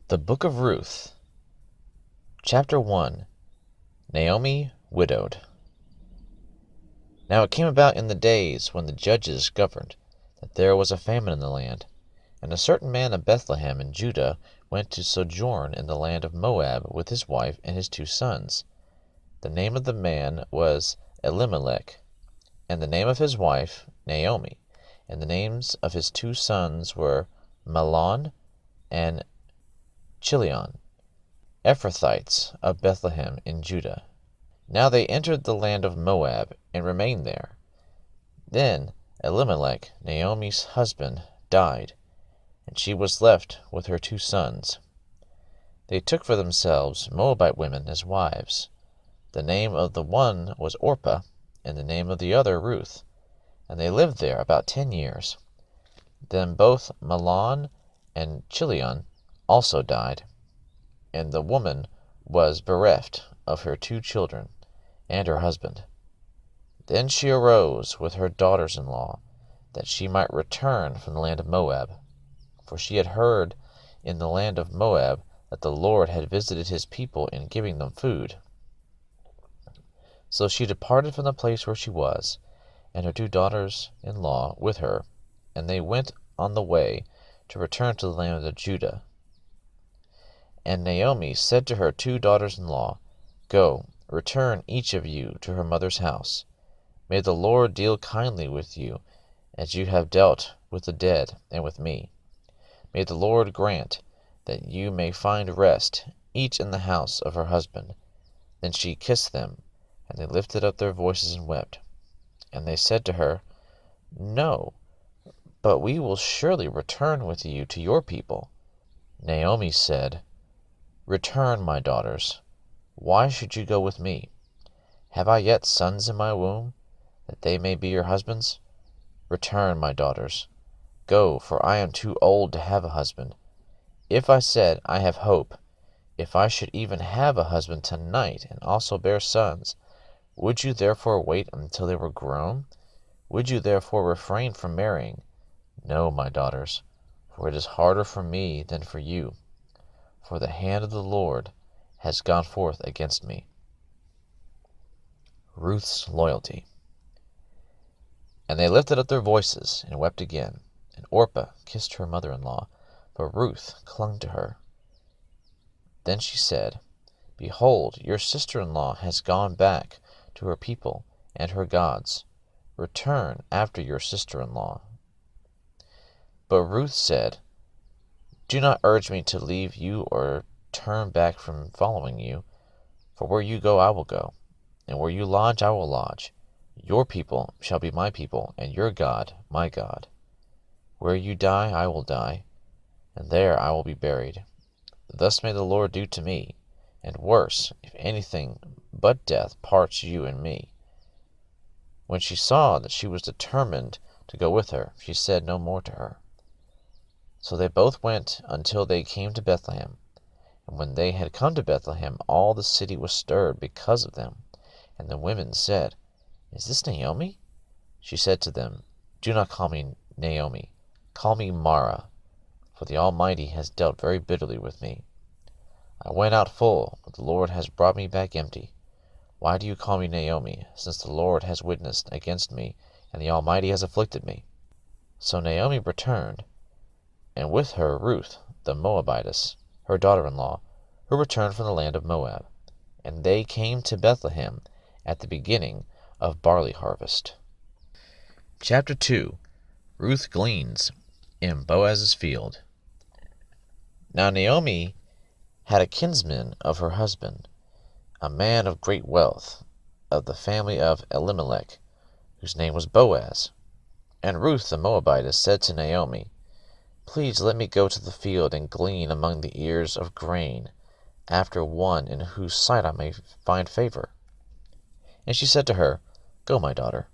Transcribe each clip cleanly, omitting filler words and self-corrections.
The Book of Ruth, Chapter 1. Naomi Widowed. Now it came about in the days when the judges governed, that there was a famine in the land. And a certain man of Bethlehem in Judah went to sojourn in the land of Moab with his wife and his 2 sons. The name of the man was Elimelech, and the name of his wife Naomi, and the names of his 2 sons were Mahlon and Chilion, Ephrathites of Bethlehem in Judah. Now they entered the land of Moab, and remained there. Then Elimelech, Naomi's husband, died, and she was left with her 2 sons. They took for themselves Moabite women as wives. The name of the one was Orpah, and the name of the other Ruth, and they lived there about 10 years. Then both Mahlon and Chilion also died, and the woman was bereft of her 2 children and her husband. Then she arose with her daughters-in-law, that she might return from the land of Moab, for she had heard in the land of Moab that the Lord had visited his people in giving them food. So she departed from the place where she was, and her 2 daughters-in-law with her, and they went on the way to return to the land of Judah. And Naomi said to her 2 daughters-in-law, Go, return each of you to her mother's house. May the Lord deal kindly with you, as you have dealt with the dead and with me. May the Lord grant that you may find rest, each in the house of her husband. Then she kissed them, and they lifted up their voices and wept. And they said to her, No, but we will surely return with you to your people. Naomi said, Return, my daughters. Why should you go with me? Have I yet sons in my womb, that they may be your husbands? Return, my daughters. Go, for I am too old to have a husband. If I said, I have hope, if I should even have a husband tonight and also bear sons, would you therefore wait until they were grown? Would you therefore refrain from marrying? No, my daughters, for it is harder for me than for you. For the hand of the Lord has gone forth against me. Ruth's loyalty. And they lifted up their voices and wept again. And Orpah kissed her mother-in-law, but Ruth clung to her. Then she said, Behold, your sister-in-law has gone back to her people and her gods. Return after your sister-in-law. But Ruth said, Do not urge me to leave you or turn back from following you. For where you go I will go, and where you lodge I will lodge. Your people shall be my people, and your God my God. Where you die I will die, and there I will be buried. Thus may the Lord do to me, and worse, if anything but death parts you and me. When she saw that she was determined to go with her, she said no more to her. So they both went until they came to Bethlehem. And when they had come to Bethlehem, all the city was stirred because of them. And the women said, Is this Naomi? She said to them, Do not call me Naomi. Call me Mara, for the Almighty has dealt very bitterly with me. I went out full, but the Lord has brought me back empty. Why do you call me Naomi, since the Lord has witnessed against me, and the Almighty has afflicted me? So Naomi returned, and with her Ruth the Moabitess, her daughter-in-law, who returned from the land of Moab. And they came to Bethlehem at the beginning of barley harvest. Chapter 2. Ruth gleans in Boaz's field. Now Naomi had a kinsman of her husband, a man of great wealth, of the family of Elimelech, whose name was Boaz. And Ruth the Moabitess said to Naomi, Please let me go to the field and glean among the ears of grain, after one in whose sight I may find favor. And she said to her, Go, my daughter.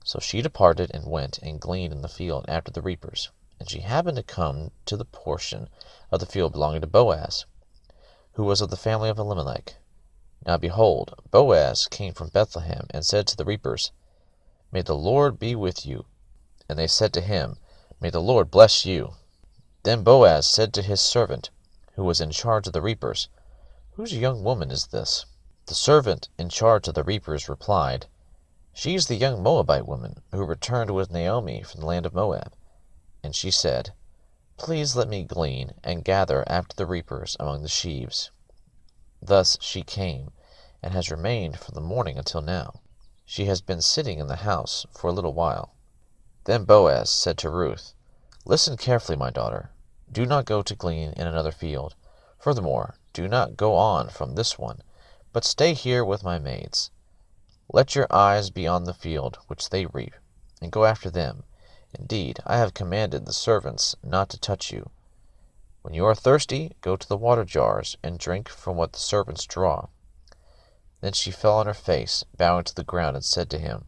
So she departed and went and gleaned in the field after the reapers. And she happened to come to the portion of the field belonging to Boaz, who was of the family of Elimelech. Now behold, Boaz came from Bethlehem, and said to the reapers, May the Lord be with you. And they said to him, May the Lord bless you. Then Boaz said to his servant, who was in charge of the reapers, "Whose young woman is this?" The servant in charge of the reapers replied, "She is the young Moabite woman who returned with Naomi from the land of Moab." And she said, "Please let me glean and gather after the reapers among the sheaves." Thus she came, and has remained from the morning until now. She has been sitting in the house for a little while. Then Boaz said to Ruth, "Listen carefully, my daughter. Do not go to glean in another field. Furthermore, do not go on from this one, but stay here with my maids. Let your eyes be on the field which they reap, and go after them. Indeed, I have commanded the servants not to touch you. When you are thirsty, go to the water jars, and drink from what the servants draw." Then she fell on her face, bowing to the ground, and said to him,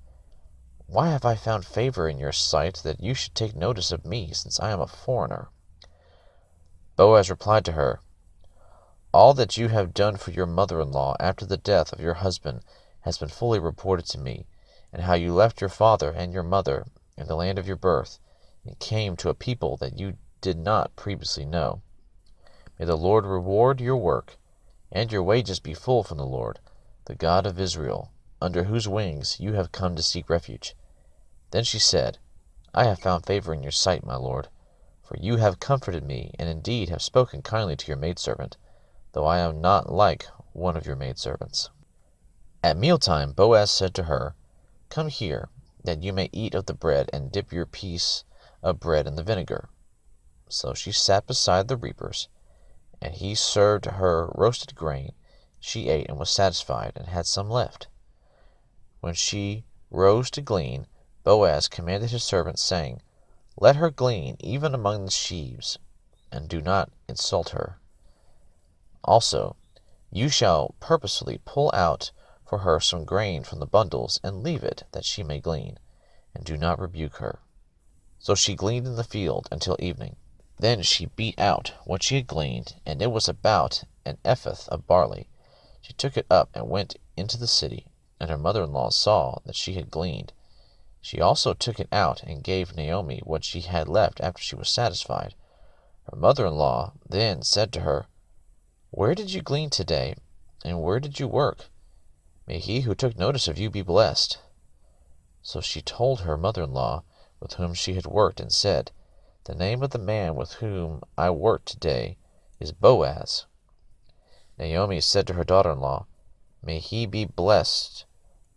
"Why have I found favor in your sight, that you should take notice of me, since I am a foreigner?" Boaz replied to her, "All that you have done for your mother-in-law after the death of your husband has been fully reported to me, and how you left your father and your mother in the land of your birth, and came to a people that you did not previously know. May the Lord reward your work, and your wages be full from the Lord, the God of Israel, under whose wings you have come to seek refuge." Then she said, "I have found favor in your sight, my lord, for you have comforted me, and indeed have spoken kindly to your maidservant, though I am not like one of your maidservants." At mealtime Boaz said to her, "Come here, that you may eat of the bread, and dip your piece of bread in the vinegar." So she sat beside the reapers, and he served her roasted grain. She ate and was satisfied, and had some left. When she rose to glean, Boaz commanded his servant, saying, "Let her glean even among the sheaves, and do not insult her. Also, you shall purposely pull out for her some grain from the bundles, and leave it, that she may glean, and do not rebuke her." So she gleaned in the field until evening. Then she beat out what she had gleaned, and it was about an ephah of barley. She took it up and went into the city, and her mother-in-law saw that she had gleaned. She also took it out and gave Naomi what she had left after she was satisfied. Her mother-in-law then said to her, "Where did you glean today, and where did you work? May he who took notice of you be blessed." So she told her mother-in-law with whom she had worked, and said, "The name of the man with whom I worked today is Boaz." Naomi said to her daughter-in-law, "May he be blessed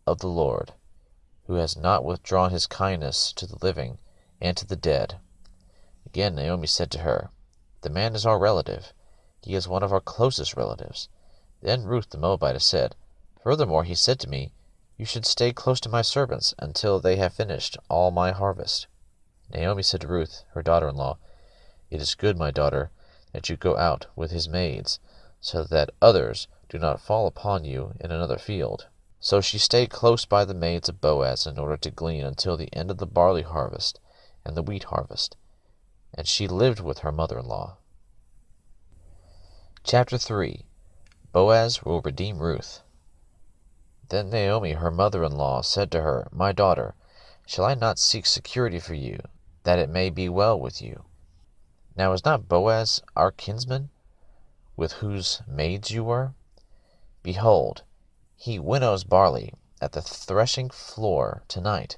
of the Lord, who has not withdrawn his kindness to the living and to the dead." Again Naomi said to her, "The man is our relative. He is one of our closest relatives." Then Ruth the Moabitess said, "Furthermore he said to me, 'You should stay close to my servants until they have finished all my harvest.'" Naomi said to Ruth, her daughter-in-law, "It is good, my daughter, that you go out with his maids, so that others do not fall upon you in another field." So she stayed close by the maids of Boaz in order to glean until the end of the barley harvest and the wheat harvest, and she lived with her mother-in-law. Chapter 3. Boaz will redeem Ruth. Then Naomi her mother-in-law said to her, "My daughter, shall I not seek security for you, that it may be well with you? Now is not Boaz our kinsman, with whose maids you were? Behold, he winnows barley at the threshing floor tonight.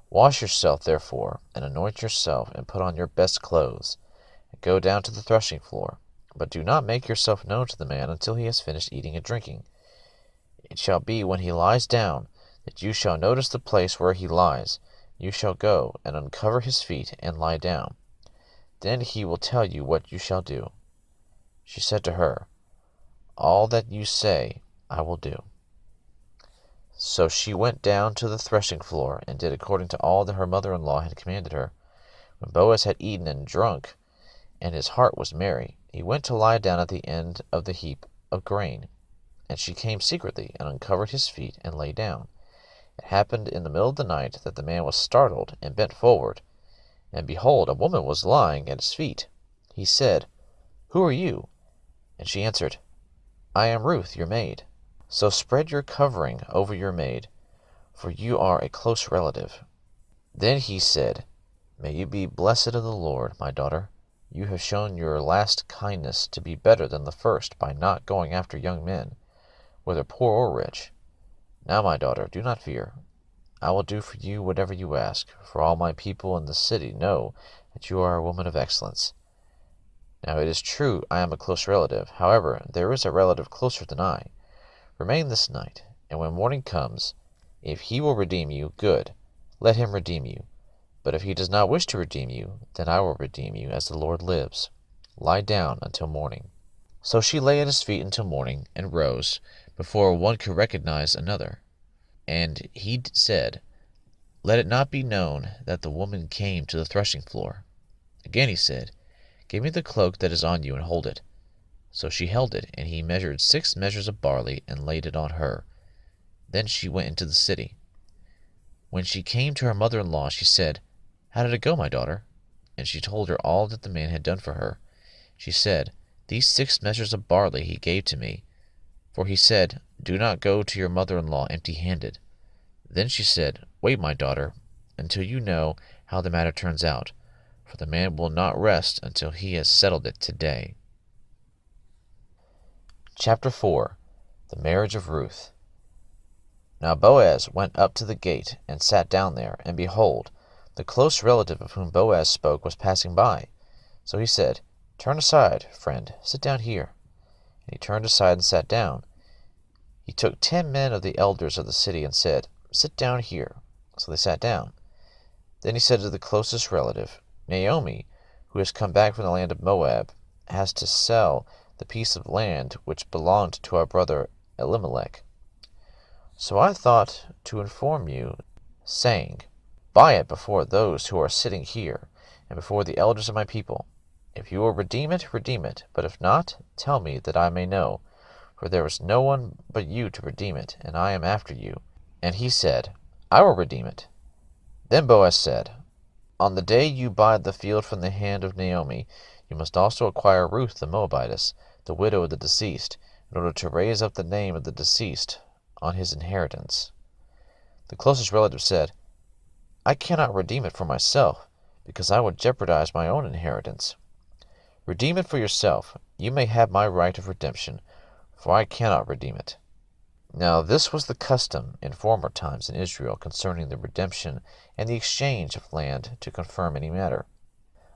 Wash yourself, therefore, and anoint yourself, and put on your best clothes, and go down to the threshing floor. But do not make yourself known to the man until he has finished eating and drinking. It shall be when he lies down, that you shall notice the place where he lies. You shall go and uncover his feet and lie down. Then he will tell you what you shall do." She said to her, "All that you say I will do." So she went down to the threshing floor, and did according to all that her mother-in-law had commanded her. When Boaz had eaten and drunk, and his heart was merry, he went to lie down at the end of the heap of grain. And she came secretly, and uncovered his feet, and lay down. It happened in the middle of the night that the man was startled, and bent forward, and behold, a woman was lying at his feet. He said, "Who are you?" And she answered, "I am Ruth, your maid. So spread your covering over your maid, for you are a close relative." Then he said, "May you be blessed of the Lord, my daughter. you have shown your last kindness to be better than the first by not going after young men, whether poor or rich. Now, my daughter, do not fear. I will do for you whatever you ask, for all my people in the city know that you are a woman of excellence. Now it is true I am a close relative. However, there is a relative closer than I. Remain this night, and when morning comes, if he will redeem you, good, let him redeem you. But if he does not wish to redeem you, then I will redeem you, as the Lord lives. Lie down until morning." So she lay at his feet until morning, and rose, before one could recognize another. And he said, "Let it not be known that the woman came to the threshing floor." Again he said, "Give me the cloak that is on you, and hold it." So she held it, and he measured 6 measures of barley, and laid it on her. Then she went into the city. When she came to her mother-in-law, she said, "How did it go, my daughter?" And she told her all that the man had done for her. She said, "These 6 measures of barley he gave to me, for he said, 'Do not go to your mother-in-law empty-handed.'" Then she said, "Wait, my daughter, until you know how the matter turns out, for the man will not rest until he has settled it today." Chapter 4. The Marriage of Ruth. Now Boaz went up to the gate, and sat down there, and behold, the close relative of whom Boaz spoke was passing by. So he said, "Turn aside, friend, sit down here." And he turned aside and sat down. He took 10 men of the elders of the city, and said, "Sit down here." So they sat down. Then he said to the closest relative, "Naomi, who has come back from the land of Moab, has to sell the piece of land which belonged to our brother Elimelech. So I thought to inform you, saying, Buy it before those who are sitting here, and before the elders of my people. If you will redeem it, but if not, tell me, that I may know, for there is no one but you to redeem it, and I am after you." And he said, "I will redeem it." Then Boaz said, "On the day you buy the field from the hand of Naomi, you must also acquire Ruth the Moabitess, the widow of the deceased, in order to raise up the name of the deceased on his inheritance." The closest relative said, "I cannot redeem it for myself, because I would jeopardize my own inheritance." "Redeem it for yourself. You may have my right of redemption, for I cannot redeem it." Now this was the custom in former times in Israel concerning the redemption and the exchange of land to confirm any matter.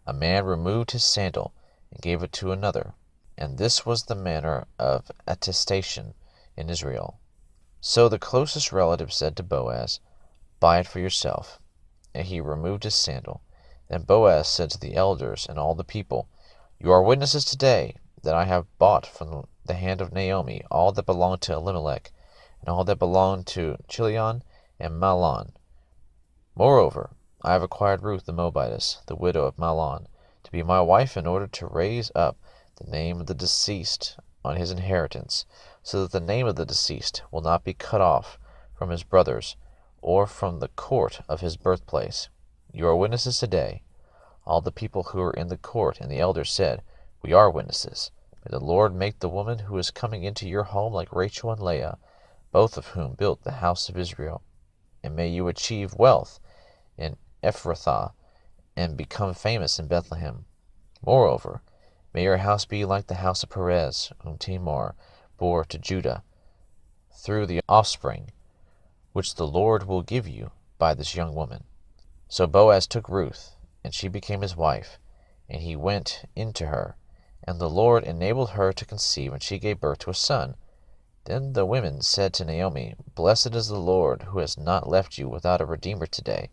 A man removed his sandal and gave it to another, and this was the manner of attestation in Israel. So the closest relative said to Boaz, "Buy it for yourself." And he removed his sandal. Then Boaz said to the elders and all the people, "You are witnesses today that I have bought from the hand of Naomi all that belonged to Elimelech, and all that belonged to Chilion and Mahlon. Moreover, I have acquired Ruth the Moabitess, the widow of Mahlon, to be my wife in order to raise up the name of the deceased on his inheritance, so that the name of the deceased will not be cut off from his brothers, or from the court of his birthplace. You are witnesses today." All the people who were in the court and the elders said, "We are witnesses. May the Lord make the woman who is coming into your home like Rachel and Leah, both of whom built the house of Israel. And may you achieve wealth in Ephrathah, and become famous in Bethlehem. Moreover, may your house be like the house of Perez, whom Tamar bore to Judah, through the offspring which the Lord will give you by this young woman." So Boaz took Ruth, and she became his wife, and he went in to her. And the Lord enabled her to conceive, and she gave birth to a son. Then the women said to Naomi, "Blessed is the Lord, who has not left you without a redeemer today.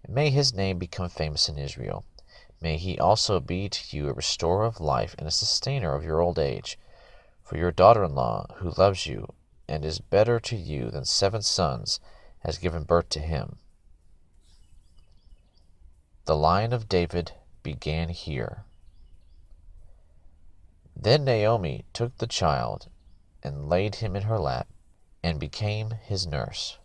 And may his name become famous in Israel. May he also be to you a restorer of life and a sustainer of your old age. For your daughter-in-law, who loves you and is better to you than 7 sons, has given birth to him." The line of David began here. Then Naomi took the child and laid him in her lap, and became his nurse.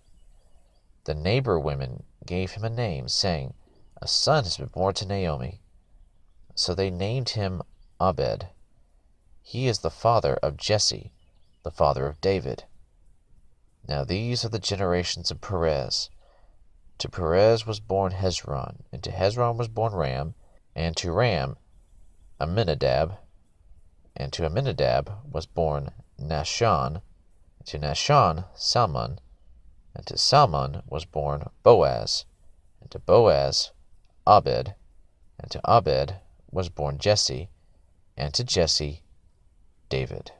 The neighbor women gave him a name, saying, "A son has been born to Naomi." So they named him Obed. He is the father of Jesse, the father of David. Now these are the generations of Perez. To Perez was born Hezron, and to Hezron was born Ram, and to Ram Amminadab, and to Amminadab was born Nahshon, and to Nahshon Salmon, and to Salmon was born Boaz, and to Boaz Obed, and to Obed was born Jesse, and to Jesse David.